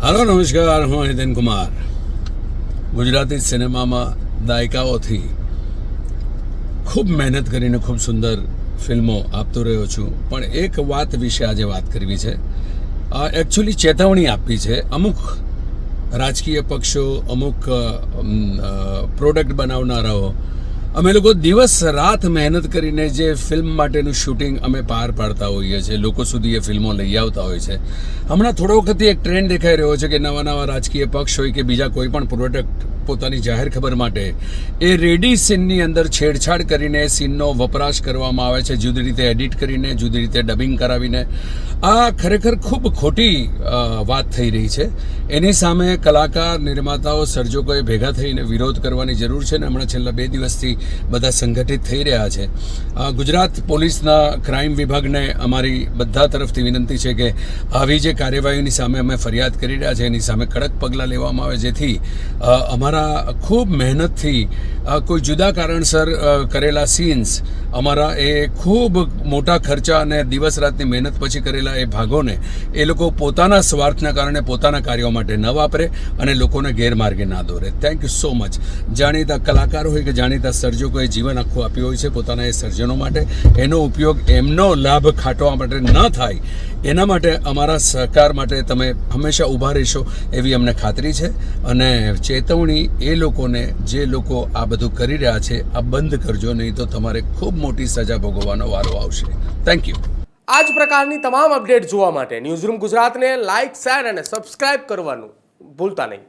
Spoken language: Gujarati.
हेलो नमस्कार, હું હિતેન કુમાર. ગુજરાતી સિનેમામાં દાયકાઓથી ખૂબ મહેનત કરીને ખૂબ સુંદર ફિલ્મો આપતો રહ્યો છું, પણ એક વાત વિશે આજે વાત કરવી છે. એકચ્યુઅલી ચેતવણી આપવી છે. અમુક રાજકીય પક્ષો, અમુક પ્રોડક્ટ બનાવનારાઓ, અમે લોકો દિવસ રાત મહેનત કરીને જે ફિલ્મ માટેનું શૂટિંગ અમે પાર પાડતા હોઈએ છીએ, લોકો સુધી એ ફિલ્મો લઈ આવતા હોય છે. હમણાં થોડા વખતથી એક ટ્રેન્ડ દેખાઈ રહ્યો છે કે નવા નવા રાજકીય પક્ષ હોય કે બીજા કોઈ પણ પ્રોડક્ટ પોતાની જાહેર ખબર માટે એ રેડી સીનની અંદર છેડછાડ કરીને સીનનો વપરાશ કરવામાં આવે છે, જુદી રીતે એડિટ કરીને, જુદી રીતે ડબિંગ કરાવીને. આ ખરેખર ખૂબ ખોટી વાત થઈ રહી છે. એની સામે કલાકાર, નિર્માતાઓ, સર્જકોએ ભેગા થઈને વિરોધ કરવાની જરૂર છે. ને હમણાં છેલ્લા 2 દિવસથી બધા સંગઠિત થઈ રહ્યા છે. ગુજરાત પોલીસના ક્રાઇમ વિભાગને અમારી બધા તરફથી વિનંતી છે કે આવી જે કાર્યવાહીની સામે અમે ફરિયાદ કરી રહ્યા છે એની સામે કડક પગલાં લેવામાં આવે, જેથી અમારા ખૂબ મહેનતથી કોઈ જુદા કારણસર કરેલા સીન્સ, અમારા એ ખૂબ મોટા ખર્ચા અને દિવસ રાતની મહેનત પછી કરેલા એ ભાગોને એ લોકો પોતાના સ્વાર્થના કારણે પોતાના કાર્યો માટે ન વાપરે અને લોકોને ગેરમાર્ગે ના દોરે. Thank you so much. જાણીતા કલાકારો હોય કે જાણીતા સર્જકોએ જીવન આખું આપ્યું હોય છે પોતાના એ સર્જનો માટે. એનો ઉપયોગ એમનો લાભ ખાટવા માટે ન થાય એના માટે અમારા સહકાર માટે તમે હંમેશા ઊભા રહેશો એવી અમને ખાતરી છે. અને ચેતવણી એ લોકોને, જે લોકો આ બધું કરી રહ્યા છે, આ બંધ કરજો, નહીં તો તમારે ખૂબ મોટી સજા ભોગવવાનો વારો આવશે. Thank you. આ જ પ્રકારની તમામ અપડેટ જોવા માટે ન્યૂઝરૂમ ગુજરાતને લાઇક, શેર અને સબસ્ક્રાઇબ કરવાનું ભૂલતા નહીં.